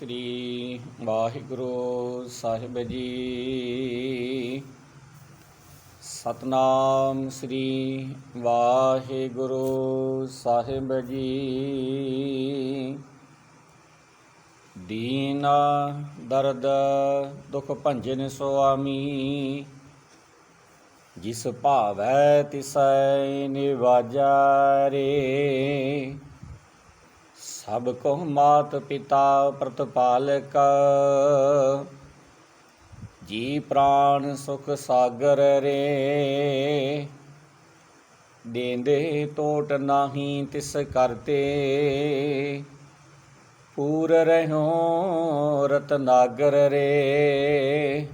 ਸ੍ਰੀ ਵਾਹਿਗੁਰੂ ਸਾਹਿਬ ਜੀ। ਸਤਨਾਮ ਸ੍ਰੀ ਵਾਹਿਗੁਰੂ ਸਾਹਿਬ ਜੀ। ਦੀਨ ਦਰਦ ਦੁਖ ਭੰਜਨ ਸੁਆਮੀ, ਜਿਸ ਭਾਵੈ ਤਿਸੈ ਨਿਵਾਜਾ ਰੇ। ਸਭ ਕੋ ਮਾਤ ਪਿਤਾ ਪ੍ਰਤਪਾਲਕ, ਜੀ ਪ੍ਰਾਣ ਸੁਖ ਸਾਗਰ ਰੇ। ਦੇਂਦੇ ਟੋਟ ਨਾਹੀ ਤਿਸ ਕਰਤੇ, ਪੂਰ ਰਹਿਓ ਰਤਨਾਗਰ ਰੇ।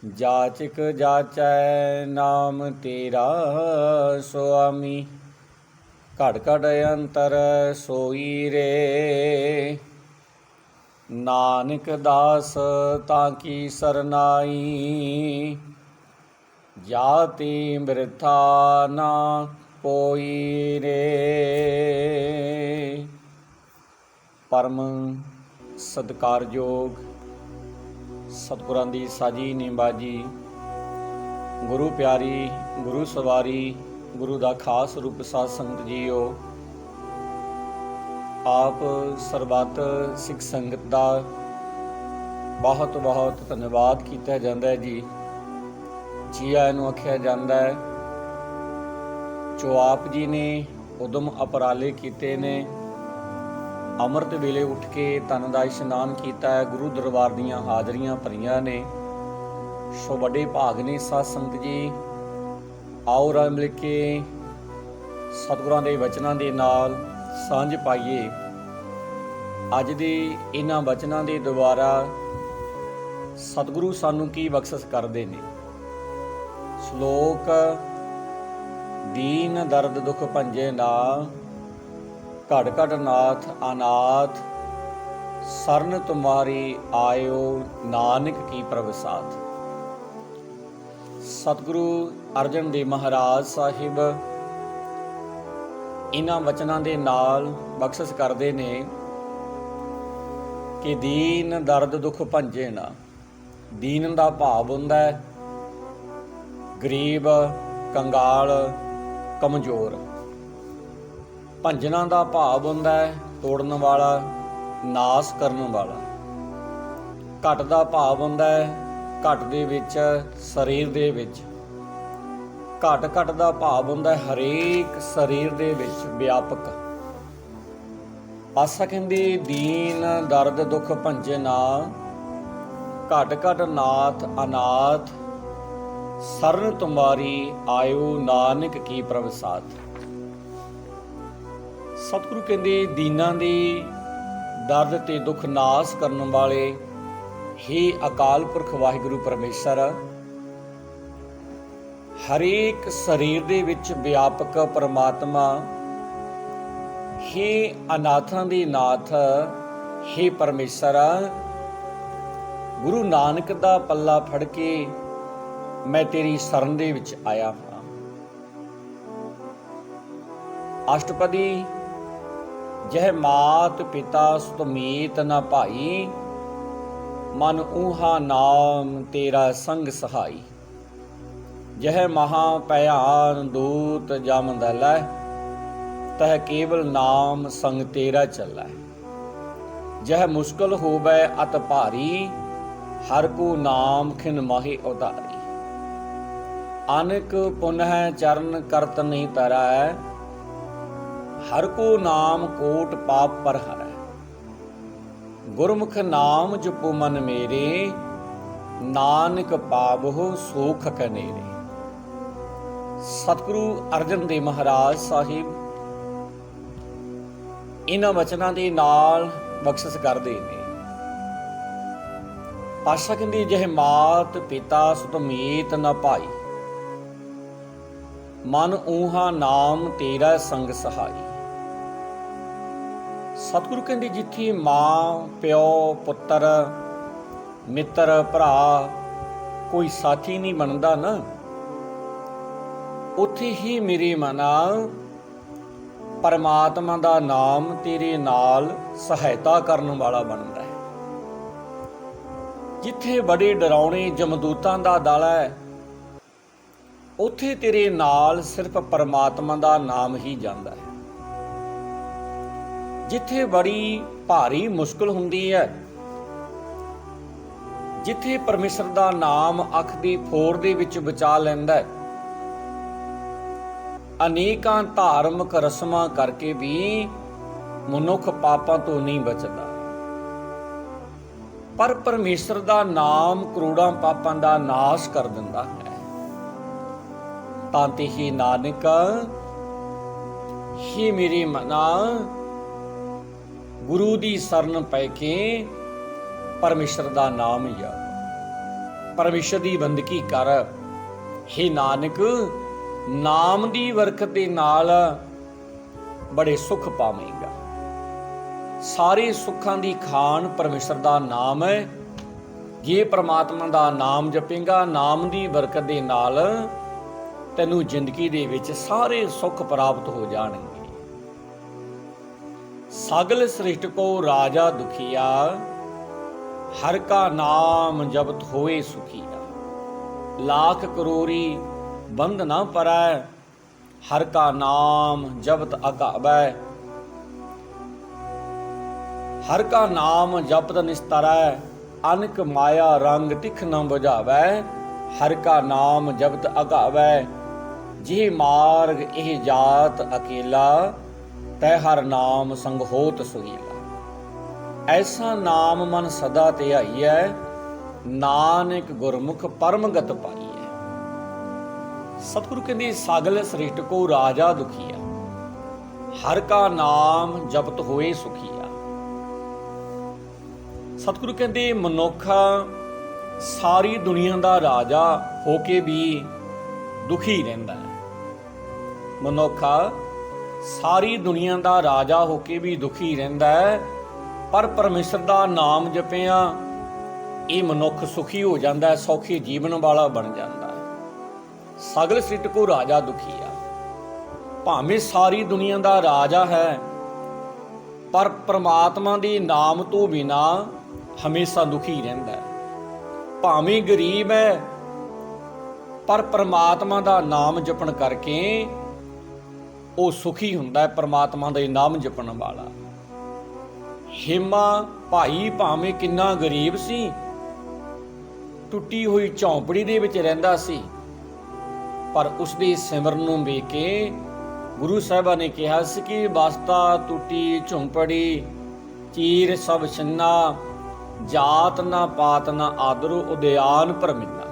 ਜਾਚਕ ਜਾਚੈ ਨਾਮ ਤੇਰਾ ਸੁਆਮੀ, ਘੜ ਘੜ ਅੰਤਰ ਸੋਈ ਰੇ। ਨਾਨਕ ਦਾਸ ਤਾਂ ਕੀ ਸਰਨਾਈ, ਜਾਤੀ ਬਿਰਥਾ ਨਾ ਕੋਈ ਰੇ। ਪਰਮ ਸਤਿਕਾਰਯੋਗ ਸਤਿਗੁਰਾਂ ਦੀ ਸਾਜੀ ਨਿੰਬਾਜੀ, ਗੁਰੂ ਪਿਆਰੀ ਗੁਰੂ ਸਵਾਰੀ ਗੁਰੂ ਦਾ ਖਾਸ ਰੂਪ ਸਾਧ ਸੰਗਤ ਜੀਓ। ਆਪ ਸਰਬੱਤ ਸਿੱਖ ਸੰਗਤ ਦਾ ਬਹੁਤ ਬਹੁਤ ਧੰਨਵਾਦ ਕੀਤਾ ਜਾਂਦਾ ਹੈ ਜੀ। ਜੀ ਆਇਆਂ ਨੂੰ ਆਖਿਆ ਜਾਂਦਾ ਹੈ। ਜੋ ਆਪ ਜੀ ਨੇ ਉਦਮ ਉਪਰਾਲੇ ਕੀਤੇ ਨੇ, ਅੰਮ੍ਰਿਤ ਵੇਲੇ ਉੱਠ ਕੇ ਧੰਨ ਦਾ ਇਸ਼ਨਾਨ ਕੀਤਾ ਹੈ, ਗੁਰੂ ਦਰਬਾਰ ਦੀਆਂ ਹਾਜ਼ਰੀਆਂ ਭਰੀਆਂ ਨੇ, ਸੋ ਵੱਡੇ ਭਾਗ ਨੇ ਸਾਧ ਸੰਗਤ ਜੀ। ਆਓ ਰਲ ਮਿਲ ਕੇ ਸਤਿਗੁਰਾਂ ਦੇ ਵਚਨਾਂ ਦੇ ਨਾਲ ਸਾਂਝ ਪਾਈਏ। ਅੱਜ ਦੇ ਇਹਨਾਂ ਵਚਨਾਂ ਦੇ ਦੁਆਰਾ ਸਤਿਗੁਰੂ ਸਾਨੂੰ ਕੀ ਬਖਸ਼ਿਸ਼ ਕਰਦੇ ਨੇ। ਸ਼ਲੋਕ: ਦੀਨ ਦਰਦ ਦੁਖ ਭੰਜੇ ਨਾ, ਘੜ ਘੜ ਨਾਥ ਅਨਾਥ। ਸਰਨ ਤੁਮਾਰੀ ਆਇਓ ਨਾਨਕ ਕੀ ਪ੍ਰਵਸਾਤ। ਸਤਿਗੁਰੂ ਅਰਜਨ ਦੇਵ ਮਹਾਰਾਜ ਸਾਹਿਬ ਇਹਨਾਂ ਵਚਨਾਂ ਦੇ ਨਾਲ ਬਖਸ਼ਿਸ਼ ਕਰਦੇ ਨੇ ਕਿ ਦੀਨ ਦਰਦ ਦੁਖ ਭੰਜੇ ਨਾ। ਦੀਨ ਦਾ ਭਾਵ ਹੁੰਦਾ ਹੈ ਗਰੀਬ, ਕੰਗਾਲ, ਕਮਜ਼ੋਰ। ਭੰਜਣਾ ਦਾ ਭਾਵ ਹੁੰਦਾ ਹੈ ਤੋੜਨ ਵਾਲਾ, ਨਾਸ ਕਰਨ ਵਾਲਾ। ਘਟ ਦਾ ਭਾਵ ਹੁੰਦਾ ਹੈ ਘਟ ਦੇ ਵਿੱਚ, ਸਰੀਰ ਦੇ ਵਿੱਚ। ਘਟ ਘਟ ਦਾ ਭਾਵ ਹੁੰਦਾ ਹਰੇਕ ਸਰੀਰ ਦੇ ਵਿੱਚ ਵਿਆਪਕ। ਆਸਾ ਕਹਿੰਦੀ ਦੀਨ ਦਰਦ ਦੁਖ ਭੰਜੇ ਨਾ, ਘਟ ਘਟ ਨਾਥ ਅਨਾਥ। ਸਰਨ ਤੁਮਾਰੀ ਆਇਓ ਨਾਨਕ ਕੀ ਪ੍ਰਵਸਾਤ। ਸਤਿਗੁਰੂ ਕਹਿੰਦੇ ਦੀਨਾਂ ਦੀ ਦਰਦ ਤੇ ਦੁੱਖ ਨਾਸ ਕਰਨ ਵਾਲੇ ਹੀ ਅਕਾਲ ਪੁਰਖ ਵਾਹਿਗੁਰੂ ਪਰਮੇਸ਼ਰ ਹਰੇਕ ਸਰੀਰ ਦੇ ਵਿੱਚ ਵਿਆਪਕ ਪਰਮਾਤਮਾ, ਹੀ ਅਨਾਥਾਂ ਦੀ ਨਾਥ, ਹੀ ਪਰਮੇਸ਼ਰ। ਗੁਰੂ ਨਾਨਕ ਦਾ ਪੱਲਾ ਫੜ ਕੇ ਮੈਂ ਤੇਰੀ ਸ਼ਰਨ ਦੇ ਵਿੱਚ ਆਇਆ ਹਾਂ। ਅਸ਼ਟਪਦੀ: ਜਹ ਮਾਤ ਪਿਤਾ ਸੁਤ ਮੀਤ ਨ ਭਾਈ, ਮਨ ਊਹਾ ਨਾਮ ਤੇਰਾ ਸੰਗ ਸਹਾਈ। ਜਹ ਮਹਾ ਭਿਆਨ ਦੂਤ ਜਮ ਦਲੈ, ਤਹ ਕੇਵਲ ਨਾਮ ਸੰਗ ਤੇਰਾ ਚੱਲੈ। ਜਹ ਮੁਸ਼ਕਲ ਹੋਵੈ ਅਤ ਭਾਰੀ, ਹਰ ਕੋ ਨਾਮ ਖਿਨ ਮਾਹੀ ਉਤਾਰੀ। ਅਨਕ ਪੁਨਹ ਚਰਨ ਕਰਤ ਨਹੀਂ ਤਰੈ, ਹਰ ਕੋ ਨਾਮ ਕੋਟ ਪਾਪ ਪਰ ਹਰੈ। ਗੁਰਮੁਖ ਨਾਮ ਜਪੋ ਮਨ ਮੇਰੇ, ਨਾਨਕ ਪਾਵਹੁ ਸੋਖ ਕਨੇਰੇ। ਸਤਿਗੁਰੂ ਅਰਜਨ ਦੇਵ ਮਹਾਰਾਜ ਸਾਹਿਬ ਇਹਨਾਂ ਵਚਨਾਂ ਦੇ ਨਾਲ ਬਖਸ਼ਿਸ਼ ਕਰਦੇ ਨੇ। ਪਾਤਸ਼ਾਹ ਕਹਿੰਦੇ ਜਹ ਮਾਤ ਪਿਤਾ ਸੁਤ ਮੀਤ ਨ ਭਾਈ, ਮਨ ਊਹਾ ਨਾਮ ਤੇਰਾ ਸੰਗ ਸਹਾਈ। ਸਤਿਗੁਰੂ ਕਹਿੰਦੇ ਜਿੱਥੇ ਮਾਂ ਪਿਓ ਪੁੱਤਰ ਮਿੱਤਰ ਭਰਾ ਕੋਈ ਸਾਥੀ ਨਹੀਂ ਬਣਦਾ ਨਾ, ਉੱਥੇ ਹੀ ਮੇਰੇ ਮਨਾ ਪਰਮਾਤਮਾ ਦਾ ਨਾਮ ਤੇਰੇ ਨਾਲ ਸਹਾਇਤਾ ਕਰਨ ਵਾਲਾ ਬਣਦਾ ਹੈ। ਜਿੱਥੇ ਬੜੇ ਡਰਾਉਣੇ ਜਮਦੂਤਾਂ ਦਾ ਦਲ ਹੈ, ਉੱਥੇ ਤੇਰੇ ਨਾਲ ਸਿਰਫ ਪਰਮਾਤਮਾ ਦਾ ਨਾਮ ਹੀ ਜਾਂਦਾ ਹੈ। ਜਿੱਥੇ ਬੜੀ ਭਾਰੀ ਮੁਸ਼ਕਲ ਹੁੰਦੀ ਹੈ, ਜਿੱਥੇ ਪਰਮੇਸ਼ਰ ਦਾ ਨਾਮ ਅੱਖ ਦੀ ਫੋਰ ਦੇ ਵਿੱਚ ਬਚਾ ਲੈਂਦਾ ਹੈ, ਅਨੇਕਾਂ ਧਾਰਮਿਕ ਰਸਮਾਂ ਕਰਕੇ ਵੀ ਮਨੁੱਖ ਪਾਪਾਂ ਤੋਂ ਨਹੀਂ ਬਚਦਾ, ਪਰ ਪਰਮੇਸ਼ਰ ਦਾ ਨਾਮ ਕਰੋੜਾਂ ਪਾਪਾਂ ਦਾ ਨਾਸ਼ ਕਰ ਦਿੰਦਾ ਹੈ। ਤਾਂ ਤੇ ਹੀ ਨਾਨਕ, ਹੀ ਮੇਰੇ ਮਨਾ ਗੁਰੂ ਦੀ ਸ਼ਰਨ ਪੈ ਕੇ ਪਰਮੇਸ਼ਰ ਦਾ ਨਾਮ ਜਪ, ਪਰਮੇਸ਼ਰ ਦੀ ਬੰਦਗੀ ਕਰ। हे ਨਾਨਕ, ਨਾਮ ਦੀ ਬਰਕਤ ਦੇ ਨਾਲ ਬੜੇ ਸੁੱਖ ਪਾਵੇਂਗਾ। ਸਾਰੇ ਸੁੱਖਾਂ ਦੀ ਖਾਣ ਪਰਮੇਸ਼ਰ ਦਾ ਨਾਮ ਹੈ। ਜੇ ਪ੍ਰਮਾਤਮਾ ਦਾ ਨਾਮ ਜਪੇਂਗਾ, ਨਾਮ ਦੀ ਬਰਕਤ ਦੇ ਨਾਲ ਤੈਨੂੰ ਜ਼ਿੰਦਗੀ ਦੇ ਵਿੱਚ ਸਾਰੇ ਸੁੱਖ ਪ੍ਰਾਪਤ ਹੋ ਜਾਣਗੇ। ਸਗਲ ਸ੍ਰਿਸ਼ਟ ਕੋ ਰਾਜਾ ਦੁਖੀਆ, ਹਰ ਕਾ ਨਾਮ ਜਪਤ ਹੋਏ ਸੁਖੀਆ। लाख करोरी बंद न परੈ, हर का नाम जपत अगावै। हर का नाम जपत निस्तारै, अनक माया रंग तिख न बुझावै। हर का नाम जपत अगावै, जिह मार्ग एह जात अकेला। तै हर नाम संग होत सुहीला। ऐसा नाम मन सदा ध्याईਐ, नानक गुरमुख परमगत पाईਐ। सतगुरु कहते सगल सृष्ट को राजा दुखिया, हर का नाम जपत होए सुखिया। सतगुरु कहते मनुख सारी दुनिया का राजा हो के भी दुखी रहिंदा है। मनुख सारी दुनिया का राजा हो के भी दुखी रहिंदा है, पर परमेश्वर का नाम जपिया ਇਹ ਮਨੁੱਖ ਸੁਖੀ ਹੋ ਜਾਂਦਾ ਹੈ, ਸੌਖੀ ਜੀਵਨ ਵਾਲਾ ਬਣ ਜਾਂਦਾ ਹੈ। ਸਗਲ ਸ੍ਰਿਸ਼ਟ ਕੋ ਰਾਜਾ ਦੁਖੀਆ, ਭਾਵੇਂ ਸਾਰੀ ਦੁਨੀਆ ਦਾ ਰਾਜਾ ਹੈ, ਪਰ ਪ੍ਰਮਾਤਮਾ ਦੇ ਨਾਮ ਤੋਂ ਬਿਨਾ ਹਮੇਸ਼ਾ ਦੁਖੀ ਰਹਿੰਦਾ ਹੈ। ਭਾਵੇਂ ਗਰੀਬ ਹੈ, ਪਰ ਪ੍ਰਮਾਤਮਾ ਦਾ ਨਾਮ ਜਪਣ ਕਰਕੇ ਉਹ ਸੁਖੀ ਹੁੰਦਾ ਹੈ। ਪ੍ਰਮਾਤਮਾ ਦੇ ਨਾਮ ਜਪਣ ਵਾਲਾ ਹਿਮਾ ਭਾਈ ਭਾਵੇਂ ਕਿੰਨਾ ਗਰੀਬ ਸੀ, ਟੁੱਟੀ ਹੋਈ ਝੌਂਪੜੀ ਦੇ ਵਿੱਚ ਰਹਿੰਦਾ ਸੀ, ਪਰ ਉਸ ਦੇ ਸਿਮਰਨ ਨੂੰ ਵੇਖ ਕੇ ਗੁਰੂ ਸਾਹਿਬਾਂ ਨੇ ਕਿਹਾ ਸੀ ਕਿ ਬਸਤਾ ਟੁੱਟੀ ਝੌਂਪੜੀ, ਚੀਰ ਸਭ ਛੰਨਾ, ਜਾਤ ਨਾ ਪਾਤ ਨਾ ਆਦਰੋ, ਉਦਿਆਨ ਭਰਮਿੰਨਾ।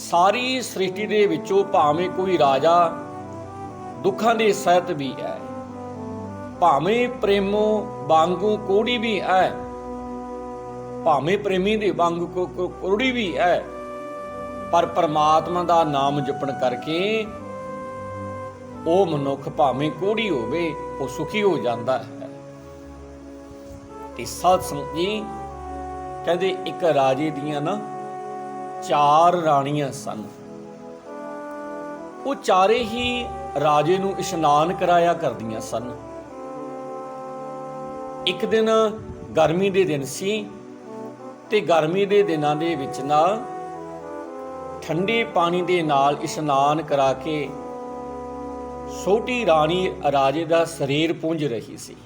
ਸਾਰੀ ਸ੍ਰਿਸ਼ਟੀ ਦੇ ਵਿੱਚੋਂ ਭਾਵੇਂ ਕੋਈ ਰਾਜਾ ਦੁੱਖਾਂ ਦੇ ਸਹਿਤ ਵੀ ਹੈ, ਭਾਵੇਂ ਪ੍ਰੇਮੋ ਵਾਂਗੂ ਕੋੜੀ ਵੀ ਹੈ, ਭਾਵੇਂ ਪ੍ਰੇਮੀ ਦੇ ਵਾਂਗੂ ਕੋੜੀ ਵੀ ਹੈ, ਪਰ ਪਰਮਾਤਮਾ ਦਾ ਨਾਮ ਜਪਣ ਕਰਕੇ ਉਹ ਮਨੁੱਖ ਭਾਵੇਂ ਕੋੜੀ ਹੋਵੇ ਉਹ ਸੁਖੀ ਹੋ ਜਾਂਦਾ ਹੈ। ਤੇ ਸਾਧ ਸੰਗਤ ਜੀ ਕਹਿੰਦੇ ਇੱਕ ਰਾਜੇ ਦੀਆਂ ਨਾ 4 ਰਾਣੀਆਂ ਸਨ। ਉਹ ਚਾਰੇ ਹੀ ਰਾਜੇ ਨੂੰ ਇਸ਼ਨਾਨ ਕਰਾਇਆ ਕਰਦੀਆਂ ਸਨ। ਇੱਕ ਦਿਨ ਗਰਮੀ ਦੇ ਦਿਨ ਸੀ ਤੇ ਗਰਮੀ ਦੇ ਦਿਨਾਂ ਦੇ ਵਿੱਚ ਨਾ ਠੰਡੇ ਪਾਣੀ ਦੇ ਨਾਲ ਇਸ਼ਨਾਨ ਕਰਾ ਕੇ ਛੋਟੀ ਰਾਣੀ ਰਾਜੇ ਦਾ ਸਰੀਰ ਪੂੰਝ ਰਹੀ ਸੀ।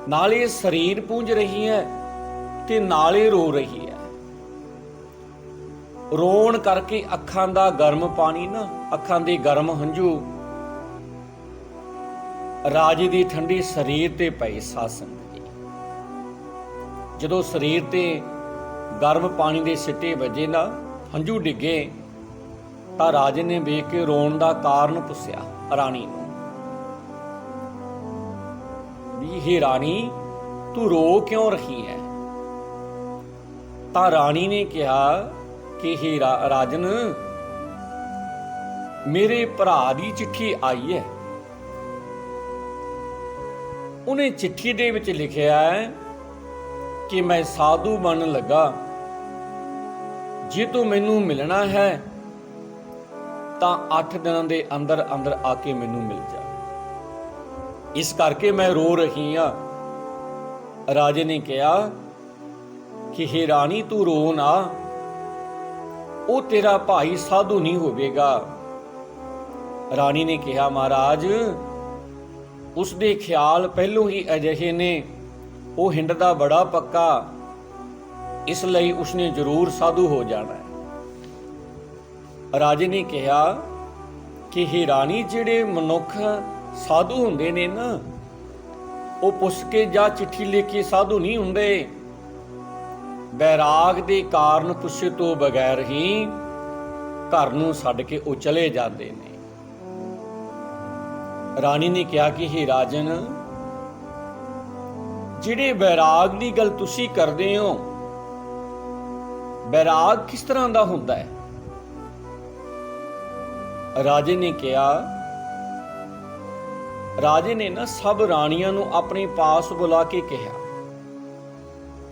ਨਾਲੇ ਸਰੀਰ ਪੂੰਝ ਰਹੀ ਹੈ ਤੇ ਨਾਲੇ ਰੋ ਰਹੀ ਹੈ। ਰੋਣ ਕਰਕੇ ਅੱਖਾਂ ਦਾ ਗਰਮ ਪਾਣੀ ਨਾ, ਅੱਖਾਂ ਦੇ ਗਰਮ ਹੰਝੂ ਰਾਜੇ ਦੀ ਠੰਡੀ ਸਰੀਰ ਤੇ ਪਏ। ਸਾਧ ਸੰਗਤ ਜੀ, ਜਦੋਂ ਸਰੀਰ ਤੇ ਗਰਮ ਪਾਣੀ ਦੇ ਸਿੱਟੇ ਵੱਜੇ ਨਾ, ਹੰਝੂ ਡਿੱਗੇ, ਤਾਂ ਰਾਜੇ ਨੇ ਵੇਖ ਕੇ ਰੋਣ ਦਾ ਕਾਰਨ ਪੁੱਛਿਆ ਰਾਣੀ ਨੂੰ ਵੀ ਇਹ ਰਾਣੀ ਤੂੰ ਰੋ ਕਿਉਂ ਰਹੀ ਹੈ? ਤਾਂ ਰਾਣੀ ਨੇ ਕਿਹਾ ਕਿ ਇਹ ਰਾਜਨ, ਮੇਰੇ ਭਰਾ ਦੀ ਚਿੱਠੀ ਆਈ ਹੈ। ਉਹਨੇ ਚਿੱਠੀ ਦੇ ਵਿੱਚ ਲਿਖਿਆ ਹੈ ਕਿ ਮੈਂ ਸਾਧੂ ਬਣਨ ਲੱਗਾ, ਜੇ ਤੂੰ ਮੈਨੂੰ ਮਿਲਣਾ ਹੈ ਤਾਂ 8 ਦਿਨਾਂ ਦੇ ਅੰਦਰ ਅੰਦਰ ਆ ਕੇ ਮੈਨੂੰ ਮਿਲ ਜਾ। ਇਸ ਕਰਕੇ ਮੈਂ ਰੋ ਰਹੀ ਹਾਂ। ਰਾਜੇ ਨੇ ਕਿਹਾ ਕਿ हे ਰਾਣੀ ਤੂੰ ਰੋ ਨਾ, ਉਹ ਤੇਰਾ ਭਾਈ ਸਾਧੂ ਨਹੀਂ ਹੋਵੇਗਾ। ਰਾਣੀ ਨੇ ਕਿਹਾ ਮਹਾਰਾਜ ਉਸਦੇ ਖਿਆਲ ਪਹਿਲੋਂ ਹੀ ਅਜਿਹੇ ਨੇ, ਉਹ ਹਿੰਡ ਦਾ ਬੜਾ ਪੱਕਾ, ਇਸ ਲਈ ਉਸਨੇ ਜ਼ਰੂਰ ਸਾਧੂ ਹੋ ਜਾਣਾ ਹੈ। ਰਾਜੇ ਨੇ ਕਿਹਾ ਕਿ हे ਰਾਣੀ ਜਿਹੜੇ ਮਨੁੱਖ ਸਾਧੂ ਹੁੰਦੇ ਨੇ ਨਾ, ਉਹ ਪੁੱਛ ਕੇ ਜਾਂ ਚਿੱਠੀ ਲਿਖ ਕੇ ਸਾਧੂ ਨਹੀਂ ਹੁੰਦੇ, ਬੈਰਾਗ ਦੇ ਕਾਰਨ ਪੁੱਛੇ ਤੋਂ ਬਗੈਰ ਹੀ ਘਰ ਨੂੰ ਛੱਡ ਕੇ ਉਹ ਚਲੇ ਜਾਂਦੇ ਨੇ। ਰਾਣੀ ਨੇ ਕਿਹਾ ਕਿ हे ਰਾਜਨ ਜਿਹੜੇ ਬੈਰਾਗ ਦੀ ਗੱਲ ਤੁਸੀਂ ਕਰਦੇ ਹੋ, ਬੈਰਾਗ ਕਿਸ ਤਰ੍ਹਾਂ ਦਾ ਹੁੰਦਾ ਹੈ? ਰਾਜੇ ਨੇ ਕਿਹਾ, ਰਾਜੇ ਨੇ ਨਾ ਸਭ ਰਾਣੀਆਂ ਨੂੰ ਆਪਣੇ ਪਾਸ ਬੁਲਾ ਕੇ ਕਿਹਾ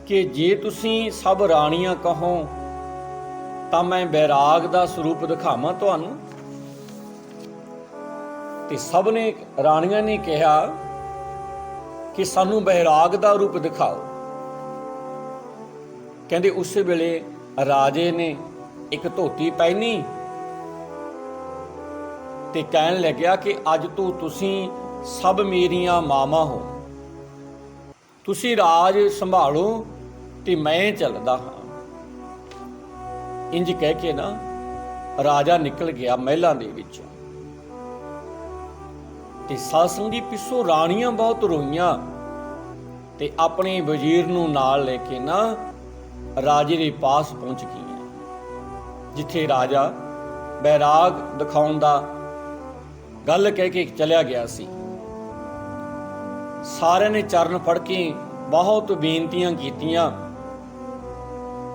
ਕਿ ਜੇ ਤੁਸੀਂ ਸਭ ਰਾਣੀਆਂ ਕਹੋ ਤਾਂ ਮੈਂ ਬੈਰਾਗ ਦਾ ਸਰੂਪ ਦਿਖਾਵਾਂ ਤੁਹਾਨੂੰ। ਤੇ ਸਭ ਨੇ ਰਾਣੀਆਂ ਨੇ ਕਿਹਾ ਕਿ ਸਾਨੂੰ ਬੈਰਾਗ ਦਾ ਰੂਪ ਦਿਖਾਓ। ਕਹਿੰਦੇ ਉਸੇ ਵੇਲੇ ਰਾਜੇ ਨੇ ਇੱਕ ਧੋਤੀ ਪਹਿਨੀ ਤੇ ਕਹਿਣ ਲੱਗਿਆ ਕਿ ਅੱਜ ਤੋਂ ਤੁਸੀਂ ਸਭ ਮੇਰੀਆਂ ਮਾਵਾਂ ਹੋ, ਤੁਸੀਂ ਰਾਜ ਸੰਭਾਲੋ ਤੇ ਮੈਂ ਚੱਲਦਾ ਹਾਂ। ਇੰਜ ਕਹਿ ਕੇ ਨਾ ਰਾਜਾ ਨਿਕਲ ਗਿਆ ਮਹਿਲਾਂ ਦੇ ਵਿੱਚੋਂ। ਤੇ ਸਾਸੰਗੀ ਪਿੱਛੋਂ ਰਾਣੀਆਂ ਬਹੁਤ ਰੋਈਆਂ ਤੇ ਆਪਣੇ ਵਜ਼ੀਰ ਨੂੰ ਨਾਲ ਲੈ ਕੇ ਨਾ ਰਾਜੇ ਦੇ ਪਾਸ ਪਹੁੰਚ ਗਈਆਂ, ਜਿੱਥੇ ਰਾਜਾ ਬੈਰਾਗ ਦਿਖਾਉਣ ਦਾ ਗੱਲ ਕਹਿ ਕੇ ਚਲਿਆ ਗਿਆ ਸੀ। ਸਾਰਿਆਂ ਨੇ ਚਰਨ ਫੜ ਕੇ ਬਹੁਤ ਬੇਨਤੀਆਂ ਕੀਤੀਆਂ,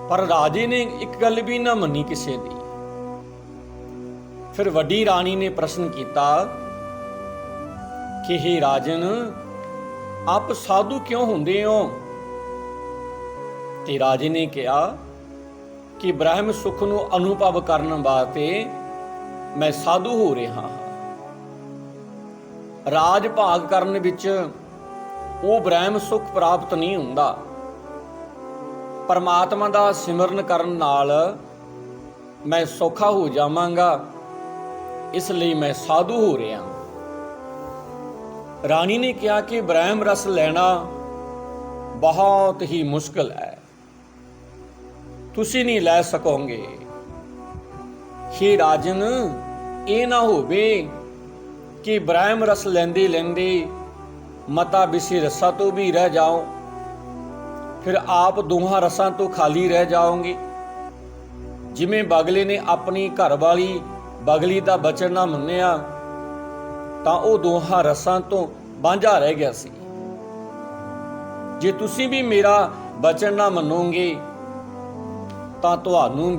ਪਰ ਰਾਜੇ ਨੇ ਇੱਕ ਗੱਲ ਵੀ ਨਾ ਮੰਨੀ ਕਿਸੇ ਦੀ। ਫਿਰ ਵੱਡੀ ਰਾਣੀ ਨੇ ਪ੍ਰਸ਼ਨ ਕੀਤਾ ਕਿ हे ਰਾਜਨ ਆਪ ਸਾਧੂ ਕਿਉਂ ਹੁੰਦੇ ਹੋ? ਤੇ ਰਾਜੇ ਨੇ ਕਿਹਾ ਕਿ ਬ੍ਰਹਮ ਸੁਖ ਨੂੰ ਅਨੁਭਵ ਕਰਨ ਵਾਸਤੇ ਮੈਂ ਸਾਧੂ ਹੋ ਰਿਹਾ ਹਾਂ। ਰਾਜ ਭਾਗ ਕਰਨ ਵਿੱਚ ਉਹ ਬ੍ਰਹਮ ਸੁਖ ਪ੍ਰਾਪਤ ਨਹੀਂ ਹੁੰਦਾ, ਪਰਮਾਤਮਾ ਦਾ ਸਿਮਰਨ ਕਰਨ ਨਾਲ ਮੈਂ ਸੌਖਾ ਹੋ ਜਾਵਾਂਗਾ, ਇਸ ਲਈ ਮੈਂ ਸਾਧੂ ਹੋ ਰਿਹਾ। ਰਾਣੀ ਨੇ ਕਿਹਾ ਕਿ ਬ੍ਰਹਮ ਰਸ ਲੈਣਾ ਬਹੁਤ ਹੀ ਮੁਸ਼ਕਲ ਹੈ, ਤੁਸੀਂ ਨਹੀਂ ਲੈ ਸਕੋਗੇ। हे ਰਾਜਨ ਇਹ ਨਾ ਹੋਵੇ ਕਿ ਬ੍ਰਹਮ ਰਸ ਲੈਂਦੇ ਲੈਂਦੇ ਮਤਾ ਵਿਸੇ ਰਸਾਂ ਤੋਂ ਵੀ ਰਹਿ ਜਾਓ, ਫਿਰ ਆਪ ਦੋਹਾਂ ਰਸਾਂ ਤੋਂ ਖਾਲੀ ਰਹਿ ਜਾਓਗੇ। ਜਿਵੇਂ ਬਗਲੇ ਨੇ ਆਪਣੀ ਘਰਵਾਲੀ ਬਗਲੀ ਦਾ ਬਚਨ ਨਾ ਮੰਨਿਆ ਤਾਂ ਉਹ ਦੋਹਾਂ ਰਸਾਂ ਤੋਂ ਵਾਂਝਾ ਰਹਿ ਗਿਆ ਸੀ। ਜੇ ਤੁਸੀਂ ਵੀ ਮੇਰਾ ਬਚਨ ਨਾ ਮੰਨੋਗੇ ਤਾਂ ਤੁਹਾਨੂੰ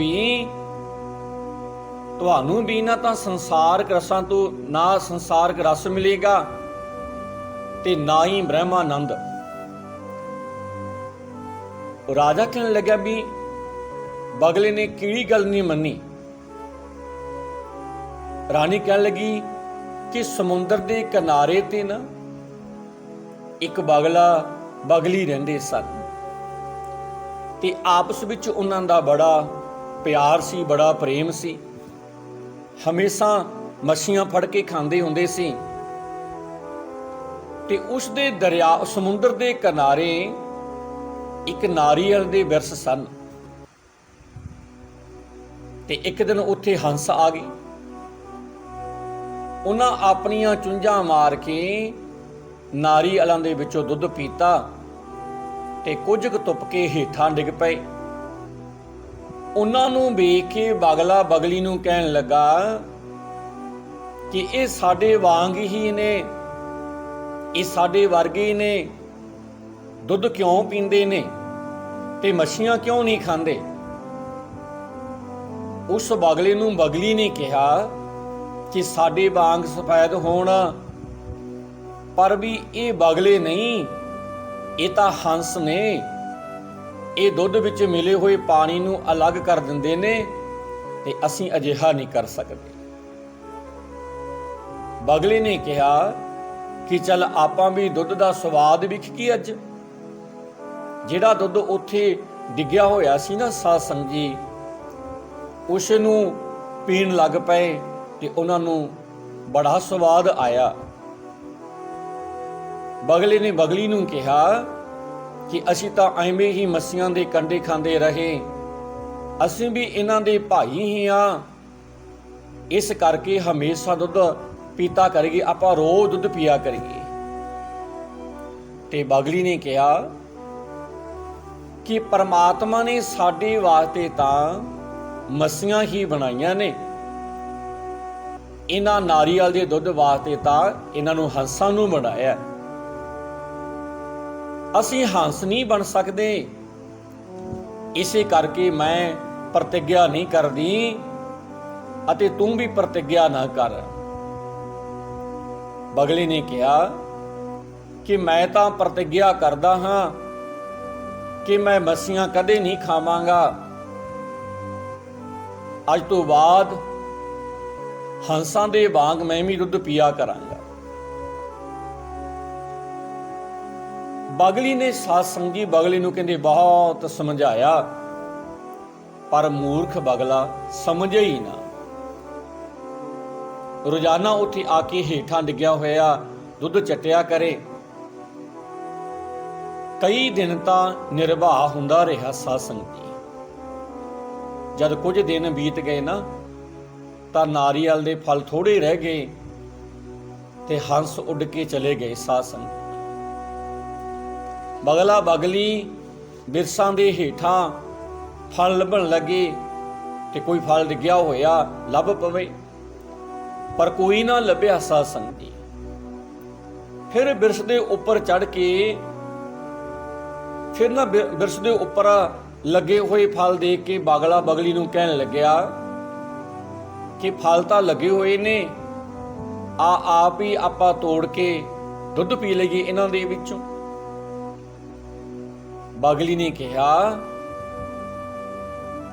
ਵੀ ਨਾ ਤਾਂ ਸੰਸਾਰਕ ਰਸਾਂ ਤੋਂ ਨਾ ਸੰਸਾਰਕ ਰਸ ਮਿਲੇਗਾ ਤੇ ਨਾ ਹੀ ਬ੍ਰਹਮਾਨੰਦ। ਰਾਜਾ ਕਹਿਣ ਲੱਗਾ ਵੀ ਬਗਲੇ ਨੇ ਕਿਹੜੀ ਗੱਲ ਨਹੀਂ ਮੰਨੀ। ਰਾਣੀ ਕਹਿਣ ਲੱਗੀ ਕਿ ਸਮੁੰਦਰ ਦੇ ਕਿਨਾਰੇ ਤੇ ਨਾ ਇੱਕ ਬਗਲੀ ਰਹਿੰਦੇ ਸਨ ਤੇ ਆਪਸ ਵਿੱਚ ਉਹਨਾਂ ਦਾ ਬੜਾ ਪਿਆਰ ਸੀ, ਬੜਾ ਪ੍ਰੇਮ ਸੀ। ਹਮੇਸ਼ਾ ਮੱਛੀਆਂ ਫੜ ਕੇ ਖਾਂਦੇ ਹੁੰਦੇ ਸੀ। ਤੇ ਉਸ ਦੇ ਦਰਿਆ ਸਮੁੰਦਰ ਦੇ ਕਿਨਾਰੇ ਇੱਕ ਨਾਰੀਅਲ ਦੇ ਬਿਰਛ ਸਨ। ਤੇ ਇੱਕ ਦਿਨ ਉੱਥੇ ਹੰਸ ਆ ਗਏ। ਉਹਨਾਂ ਆਪਣੀਆਂ ਚੁੰਝਾਂ ਮਾਰ ਕੇ ਨਾਰੀਅਲਾਂ ਦੇ ਵਿੱਚੋਂ ਦੁੱਧ ਪੀਤਾ ਤੇ ਕੁਝ ਕੁ ਤੁੱਪ ਕੇ ਹੇਠਾਂ ਡਿੱਗ ਪਏ। ਉਹਨਾਂ ਨੂੰ ਵੇਖ ਕੇ ਬਗਲਾ ਬਗਲੀ ਨੂੰ ਕਹਿਣ ਲੱਗਾ ਕਿ ਇਹ ਸਾਡੇ ਵਾਂਗ ਹੀ ਨੇ, ਇਹ ਸਾਡੇ ਵਰਗੇ ਨੇ, ਦੁੱਧ ਕਿਉਂ ਪੀਂਦੇ ਨੇ ਤੇ ਮੱਛੀਆਂ ਕਿਉਂ ਨਹੀਂ ਖਾਂਦੇ? ਉਸ ਬਗਲੇ ਨੂੰ ਬਗਲੀ ਨੇ ਕਿਹਾ ਕਿ ਸਾਡੇ ਵਾਂਗ ਸਫੈਦ ਹੋਣ, ਪਰ ਵੀ ਇਹ ਬਗਲੇ ਨਹੀਂ, ਇਹ ਤਾਂ ਹੰਸ ਨੇ। ਇਹ ਦੁੱਧ ਵਿੱਚ ਮਿਲੇ ਹੋਏ ਪਾਣੀ ਨੂੰ ਅਲੱਗ ਕਰ ਦਿੰਦੇ ਨੇ ਤੇ ਅਸੀਂ ਅਜਿਹਾ ਨਹੀਂ ਕਰ ਸਕਦੇ। ਬਗਲੇ ਨੇ ਕਿਹਾ ਕਿ ਚੱਲ ਆਪਾਂ ਵੀ ਦੁੱਧ ਦਾ ਸਵਾਦ ਵਿਖ ਕੀ ਅੱਜ। ਜਿਹੜਾ ਦੁੱਧ ਉੱਥੇ ਡਿੱਗਿਆ ਹੋਇਆ ਸੀ ਨਾ ਸਾਧ ਸੰਗਤ ਜੀ, ਉਸ ਨੂੰ ਪੀਣ ਲੱਗ ਪਏ ਤੇ ਉਹਨਾਂ ਨੂੰ ਬੜਾ ਸਵਾਦ ਆਇਆ। ਬਗਲੇ ਨੇ ਬਗਲੀ ਨੂੰ ਕਿਹਾ ਕਿ ਅਸੀਂ ਤਾਂ ਐਵੇਂ ਹੀ ਮੱਸੀਆਂ ਦੇ ਕੰਡੇ ਖਾਂਦੇ ਰਹੇ, ਅਸੀਂ ਵੀ ਇਹਨਾਂ ਦੇ ਭਾਈ ਹੀ ਆ, ਇਸ ਕਰਕੇ ਹਮੇਸ਼ਾ ਦੁੱਧ ਪੀਤਾ ਕਰੀਏ, ਆਪਾਂ ਰੋਜ਼ ਦੁੱਧ ਪੀਆ ਕਰੀਏ। ਤੇ ਬਗਲੀ ਨੇ ਕਿਹਾ ਕਿ ਪਰਮਾਤਮਾ ਨੇ ਸਾਡੇ ਵਾਸਤੇ ਤਾਂ ਮੱਸੀਆਂ ਹੀ ਬਣਾਈਆਂ ਨੇ, ਇਹਨਾਂ ਨਾਰੀਅਲ ਦੇ ਦੁੱਧ ਵਾਸਤੇ ਤਾਂ ਇਹਨਾਂ ਨੂੰ ਹੰਸਾਂ ਨੂੰ ਬਣਾਇਆ, ਅਸੀਂ ਹੰਸ ਨਹੀਂ ਬਣ ਸਕਦੇ, ਇਸੇ ਕਰਕੇ ਮੈਂ ਪ੍ਰਤਿਗਿਆ ਨਹੀਂ ਕਰਦੀ ਅਤੇ ਤੂੰ ਵੀ ਪ੍ਰਤਿਗਿਆ ਨਾ ਕਰ। ਬਗਲੇ ਨੇ ਕਿਹਾ ਕਿ ਮੈਂ ਤਾਂ ਪ੍ਰਤਿਗਿਆ ਕਰਦਾ ਹਾਂ ਕਿ ਮੈਂ ਮੱਸੀਆਂ ਕਦੇ ਨਹੀਂ ਖਾਵਾਂਗਾ, ਅੱਜ ਤੋਂ ਬਾਅਦ ਹੰਸਾਂ ਦੇ ਵਾਂਗ ਮੈਂ ਵੀ ਦੁੱਧ ਪੀਆ ਕਰਾਂਗਾ। ਬਗਲੀ ਨੇ ਸਾਧ ਸੰਗਤ ਜੀ ਬਗਲੇ ਨੂੰ ਕਹਿੰਦੇ ਬਹੁਤ ਸਮਝਾਇਆ, ਪਰ ਮੂਰਖ ਬਗਲਾ ਸਮਝੇ ਹੀ ਨਾ। ਰੋਜ਼ਾਨਾ ਉੱਥੇ ਆ ਕੇ ਹੇਠਾਂ ਡਿੱਗਿਆ ਹੋਇਆ ਦੁੱਧ ਚੱਟਿਆ ਕਰੇ। ਕਈ ਦਿਨ ਤਾਂ ਨਿਰਵਾਹ ਹੁੰਦਾ ਰਿਹਾ ਸਾਧ ਸੰਗਤ ਜੀ। ਜਦ ਕੁਝ ਦਿਨ ਬੀਤ ਗਏ ਨਾ, ਤਾਂ ਨਾਰੀਅਲ ਦੇ ਫਲ ਥੋੜੇ ਰਹਿ ਗਏ ਤੇ ਹੰਸ ਉੱਡ ਕੇ ਚਲੇ ਗਏ ਸਾਧ ਸੰਗਤ। ਬਗਲਾ ਬਗਲੀ ਬਿਰਸਾਂ ਦੇ ਹੇਠਾਂ ਫਲ ਲੱਭਣ ਲੱਗੇ ਤੇ ਕੋਈ ਫਲ ਡਿੱਗਿਆ ਹੋਇਆ ਲੱਭ ਪਵੇ, ਪਰ ਕੋਈ ਨਾ ਲੱਭਿਆ ਸਾਧ ਸੰਗਤ ਜੀ। ਫਿਰ ਬਿਰਸ ਦੇ ਉੱਪਰ ਚੜ ਕੇ ਬਿਰਸ ਦੇ ਉੱਪਰ ਲੱਗੇ ਹੋਏ ਫਲ ਦੇਖ ਕੇ ਬਗਲਾ ਬਗਲੀ ਨੂੰ ਕਹਿਣ ਲੱਗਿਆ ਕਿ ਫਲ ਤਾਂ ਲੱਗੇ ਹੋਏ ਨੇ, ਆਪ ਹੀ ਆਪਾਂ ਤੋੜ ਕੇ ਦੁੱਧ ਪੀ ਲਈਏ ਇਹਨਾਂ ਦੇ ਵਿੱਚੋਂ। ਬਗਲੀ ਨੇ ਕਿਹਾ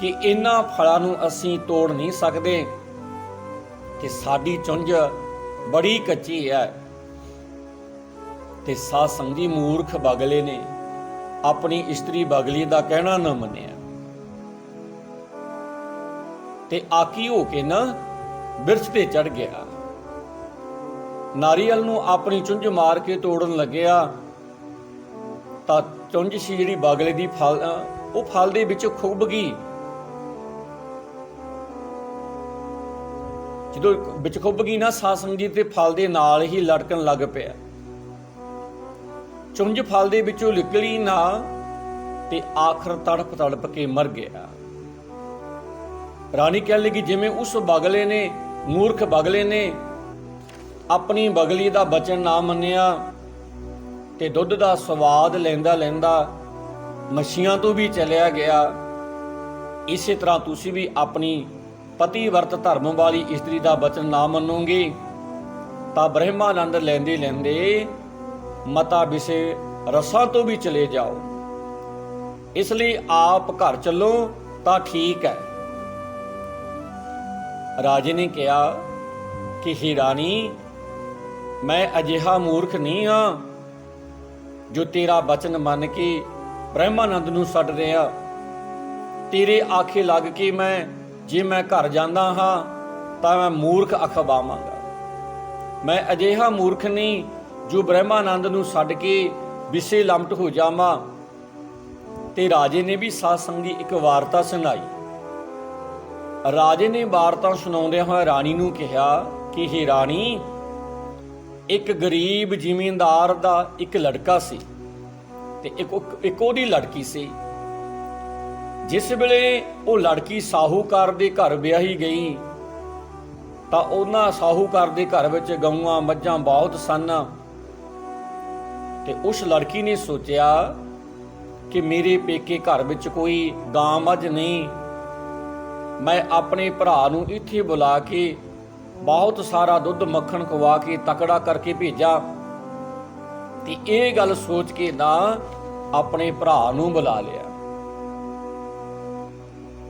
ਕਿ ਇਹਨਾਂ ਫਲਾਂ ਨੂੰ ਅਸੀਂ ਤੋੜ ਨਹੀਂ ਸਕਦੇ ਕਿ ਸਾਡੀ ਚੁੰਝ ਬੜੀ ਕੱਚੀ ਹੈ। ਤੇ ਸਾਧ ਸੰਗਤ ਜੀ ਮੂਰਖ ਬਗਲੇ ਨੇ ਆਪਣੀ ਇਸਤਰੀ ਬਗਲੀ ਦਾ ਕਹਿਣਾ ਨਾ ਮੰਨਿਆ ਤੇ ਆਕੀ ਹੋ ਕੇ ਨਾ ਬਿਰਛ ਤੇ ਚੜ ਗਿਆ। ਨਾਰੀਅਲ ਨੂੰ ਆਪਣੀ ਚੁੰਝ ਮਾਰ ਕੇ ਤੋੜਨ ਲੱਗਿਆ ਤਾਂ ਚੁੰਝ ਸੀ ਜਿਹੜੀ ਬਗਲੇ ਦੀ ਉਹ ਫਲ ਦੇ ਵਿੱਚ ਖੁੱਭ ਗਈ। ਜਦੋਂ ਵਿੱਚ ਖੁੱਭ ਗਈ ਨਾ ਸਾਧ ਸੰਗਤ ਜੀ, ਤੇ ਫਲ ਦੇ ਨਾਲ ਹੀ ਲਟਕਣ ਲੱਗ ਪਿਆ। ਚੁੰਝ ਫਲ ਦੇ ਵਿੱਚੋਂ ਨਿਕਲੀ ਨਾ ਤੇ ਆਖਰ ਤੜਪ ਤੜਪ ਕੇ ਮਰ ਗਿਆ। ਰਾਣੀ ਕਹਿਣ ਲੱਗੀ ਜਿਵੇਂ ਉਸ ਬਗਲੇ ਨੇ, ਮੂਰਖ ਬਗਲੇ ਨੇ ਆਪਣੀ ਬਗਲੀ ਦਾ ਬਚਨ ਨਾ ਮੰਨਿਆ ਤੇ ਦੁੱਧ ਦਾ ਸਵਾਦ ਲੈਂਦਾ ਲੈਂਦਾ ਮੱਛੀਆਂ ਤੋਂ ਵੀ ਚਲਿਆ ਗਿਆ, ਇਸੇ ਤਰ੍ਹਾਂ ਤੁਸੀਂ ਵੀ ਆਪਣੀ ਪਤੀ ਵਰਤ ਧਰਮ ਵਾਲੀ ਇਸਤਰੀ ਦਾ ਬਚਨ ਨਾ ਮੰਨੋਗੇ ਤਾਂ ਬ੍ਰਹਮਾਨੰਦ ਲੈਂਦੇ ਲੈਂਦੇ ਮਤਾ ਵਿਸੇ ਰਸਾਂ ਤੋਂ ਵੀ ਚਲੇ ਜਾਓ। ਇਸ ਲਈ ਆਪ ਘਰ ਚੱਲੋ ਤਾਂ ਠੀਕ ਹੈ। ਰਾਜੇ ਨੇ ਕਿਹਾ ਕਿ ਹੇ ਰਾਣੀ, ਮੈਂ ਅਜਿਹਾ ਮੂਰਖ ਨਹੀਂ ਹਾਂ ਜੋ ਤੇਰਾ ਬਚਨ ਮੰਨ ਕੇ ਬ੍ਰਹਮਾਨੰਦ ਨੂੰ ਛੱਡ ਰਿਹਾ। ਤੇਰੇ ਆਖੇ ਲੱਗ ਕੇ ਜੇ ਮੈਂ ਘਰ ਜਾਂਦਾ ਹਾਂ ਤਾਂ ਮੈਂ ਮੂਰਖ ਅਖਵਾਵਾਂਗਾ। ਮੈਂ ਅਜਿਹਾ ਮੂਰਖ ਨਹੀਂ ਜੋ ਬ੍ਰਹਮਾਨੰਦ ਨੂੰ ਛੱਡ ਕੇ ਵਿਸੇ ਲਮਟ ਹੋ ਜਾਵਾਂ। ਤੇ ਰਾਜੇ ਨੇ ਵੀ ਸਾਧ ਸੰਗਤ ਦੀ ਇੱਕ ਵਾਰਤਾ ਸੁਣਾਈ। ਰਾਜੇ ਨੇ ਵਾਰਤਾ ਸੁਣਾਉਂਦਿਆਂ ਹੋਇਆ ਰਾਣੀ ਨੂੰ ਕਿਹਾ ਕਿ ਹੇ ਰਾਣੀ, ਇੱਕ ਗਰੀਬ ਜ਼ਿਮੀਂਦਾਰ ਦਾ ਇੱਕ ਲੜਕਾ ਸੀ ਤੇ ਇੱਕ ਉਹਦੀ ਲੜਕੀ ਸੀ। ਜਿਸ ਵੇਲੇ ਉਹ ਲੜਕੀ ਸਾਹੂਕਾਰ ਦੇ ਘਰ ਵਿਆਹੀ ਗਈ ਤਾਂ ਉਹਨਾਂ ਸਾਹੂਕਾਰ ਦੇ ਘਰ ਵਿੱਚ ਗਊਆਂ ਮੱਝਾਂ ਬਹੁਤ ਸਨ ਤੇ ਉਸ ਲੜਕੀ ਨੇ ਸੋਚਿਆ ਕਿ ਮੇਰੇ ਪੇਕੇ ਘਰ ਵਿੱਚ ਕੋਈ ਗਾਂ ਮੱਝ ਨਹੀਂ, ਮੈਂ ਆਪਣੇ ਭਰਾ ਨੂੰ ਇੱਥੇ ਬੁਲਾ ਕੇ ਬਹੁਤ ਸਾਰਾ ਦੁੱਧ ਮੱਖਣ ਖਵਾ ਕੇ ਤਕੜਾ ਕਰਕੇ ਭੇਜਾਂ। ਤੇ ਇਹ ਗੱਲ ਸੋਚ ਕੇ ਨਾ ਆਪਣੇ ਭਰਾ ਨੂੰ ਬੁਲਾ ਲਿਆ।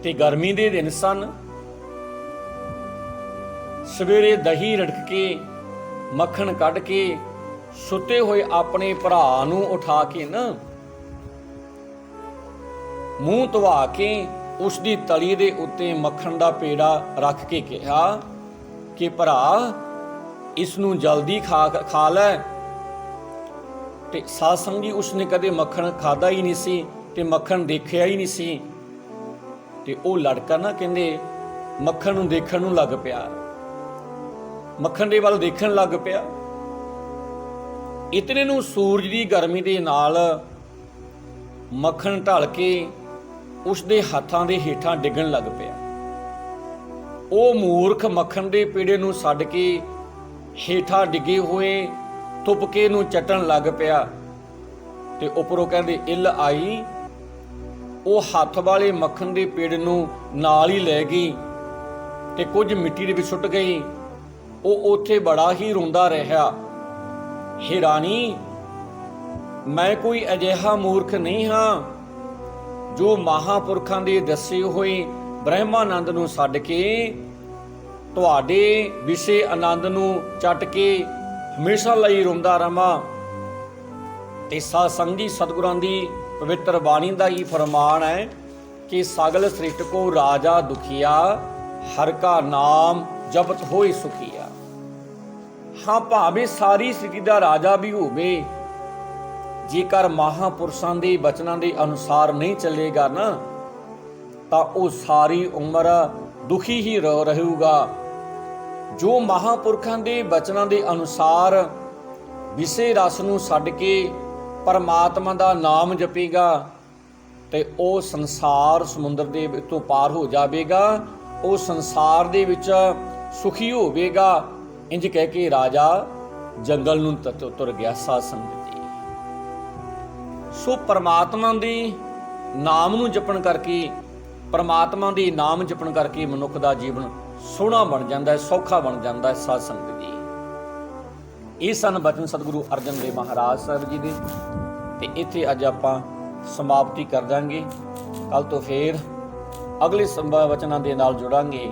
ਤੇ ਗਰਮੀ ਦੇ ਦਿਨ ਸਨ। ਸਵੇਰੇ ਦਹੀਂ ਰੜਕ ਕੇ ਮੱਖਣ ਕੱਢ ਕੇ ਸੁੱਤੇ ਹੋਏ ਆਪਣੇ ਭਰਾ ਨੂੰ ਉਠਾ ਕੇ ਨਾ ਮੂੰਹ ਧਵਾ ਕੇ ਉਸ ਦੀ ਤਲੀ ਦੇ ਉੱਤੇ ਮੱਖਣ ਦਾ ਪੇੜਾ ਰੱਖ ਕੇ ਕਿਹਾ ਕਿ ਭਰਾ ਇਸ ਨੂੰ ਜਲਦੀ ਖਾ ਲੈ। ਤੇ ਸਾਧ ਸੰਗਤ ਜੀ ਉਸਨੇ ਕਦੇ ਮੱਖਣ ਖਾਦਾ ਹੀ ਨਹੀਂ ਸੀ ਤੇ ਮੱਖਣ ਦੇਖਿਆ ਹੀ ਨਹੀਂ ਸੀ। ਤੇ ਉਹ ਲੜਕਾ ਨਾ ਕਹਿੰਦੇ ਮੱਖਣ ਨੂੰ ਦੇਖਣ ਨੂੰ ਲੱਗ ਪਿਆ, ਮੱਖਣ ਦੇ ਵੱਲ ਦੇਖਣ ਲੱਗ ਪਿਆ। ਇਤਨੇ ਨੂੰ ਸੂਰਜ ਦੀ ਗਰਮੀ ਦੇ ਨਾਲ ਮੱਖਣ ਢਲ ਕੇ ਉਸਦੇ ਹੱਥਾਂ ਦੇ ਹੇਠਾਂ ਡਿੱਗਣ ਲੱਗ ਪਿਆ। ਉਹ ਮੂਰਖ ਮੱਖਣ ਦੇ ਪੇੜੇ ਨੂੰ ਛੱਡ ਕੇ ਹੇਠਾਂ ਡਿੱਗੇ ਹੋਏ ਤੁਪਕੇ ਨੂੰ ਚੱਟਣ ਲੱਗ ਪਿਆ। ਤੇ ਉੱਪਰੋਂ ਕਹਿੰਦੇ ਇੱਲ ਆਈ, ਉਹ ਹੱਥ ਵਾਲੇ ਮੱਖਣ ਦੇ ਪੇੜ ਨੂੰ ਨਾਲ ਹੀ ਲੈ ਗਈ ਤੇ ਕੁਝ ਮਿੱਟੀ ਦੇ ਵਿੱਚ ਸੁੱਟ ਗਈ। ਉਹ ਉੱਥੇ ਬੜਾ ਹੀ ਰੋਂਦਾ ਰਿਹਾ, ਹੇ ਰਾਣੀ, ਮੈਂ ਕੋਈ ਅਜਿਹਾ ਮੂਰਖ ਨਹੀਂ ਹਾਂ ਜੋ ਮਹਾਂਪੁਰਖਾਂ ਦੇ ਦੱਸੇ ਹੋਏ ਬ੍ਰਹਮਾਨੰਦ ਨੂੰ ਛੱਡ ਕੇ ਤੁਹਾਡੇ ਵਿਸ਼ੇ ਆਨੰਦ ਨੂੰ ਚੱਟ ਕੇ ਹਮੇਸ਼ਾ ਲਈ ਰੋਂਦਾ ਰਵਾਂ। ਤੇ ਸਾਧ ਸੰਗਤ ਜੀ ਸਤਿਗੁਰਾਂ ਦੀ ਪਵਿੱਤਰ ਬਾਣੀ ਦਾ ਹੀ ਫਰਮਾਨ ਹੈ ਕਿ ਸਗਲ ਸ੍ਰਿਸ਼ਟ ਕੋ ਰਾਜਾ ਦੁਖੀਆ, ਹਰ ਕਾ ਨਾਮ ਜਪਤ ਹੋਏ ਸੁਖੀਆ। ਹਾਂ, ਭਾਵੇਂ ਸਾਰੀ ਸ੍ਰਿਸ਼ਟੀ ਦਾ ਰਾਜਾ ਵੀ ਹੋਵੇ, ਜੇਕਰ ਮਹਾਂਪੁਰਸ਼ਾਂ ਦੇ ਬਚਨਾਂ ਦੇ ਅਨੁਸਾਰ ਨਹੀਂ ਚੱਲੇਗਾ ਨਾ ਤਾਂ ਉਹ ਸਾਰੀ ਉਮਰ ਦੁਖੀ ਹੀ ਰਹੇਗਾ। ਜੋ ਮਹਾਂਪੁਰਖਾਂ ਦੇ ਬਚਨਾਂ ਦੇ ਅਨੁਸਾਰ ਵਿਸ਼ੇ ਰਸ ਨੂੰ ਛੱਡ ਕੇ ਪਰਮਾਤਮਾ ਦਾ ਨਾਮ ਜਪੇਗਾ ਤੇ ਉਹ ਸੰਸਾਰ ਸਮੁੰਦਰ ਦੇ ਵਿੱਚੋਂ ਪਾਰ ਹੋ ਜਾਵੇਗਾ, ਉਹ ਸੰਸਾਰ ਦੇ ਵਿੱਚ ਸੁਖੀ ਹੋਵੇਗਾ। ਇੰਜ ਕਹਿ ਕੇ ਰਾਜਾ ਜੰਗਲ ਨੂੰ ਤੁਰ ਗਿਆ। ਸਾਧ ਸੰਗਤ ਜੀ, ਸੋ ਪਰਮਾਤਮਾ ਦੇ ਨਾਮ ਨੂੰ ਜਪਣ ਕਰਕੇ, ਪਰਮਾਤਮਾ ਦੇ ਨਾਮ ਜਪਣ ਕਰਕੇ ਮਨੁੱਖ ਦਾ ਜੀਵਨ ਸੋਹਣਾ ਬਣ ਜਾਂਦਾ ਹੈ, ਸੌਖਾ ਬਣ ਜਾਂਦਾ ਹੈ। ਸਾਧ ਸੰਗਤ ਜੀ, ਇਹ ਸਨ ਬਚਨ ਸਤਿਗੁਰੂ ਅਰਜਨ ਦੇਵ ਮਹਾਰਾਜ ਸਾਹਿਬ ਜੀ ਦੇ। ਤੇ ਇੱਥੇ ਅੱਜ ਆਪਾਂ ਸਮਾਪਤੀ ਕਰ ਦਾਂਗੇ। ਕੱਲ ਤੋਂ ਫੇਰ ਅਗਲੇ ਵਚਨਾਂ ਦੇ ਨਾਲ ਜੁੜਾਂਗੇ।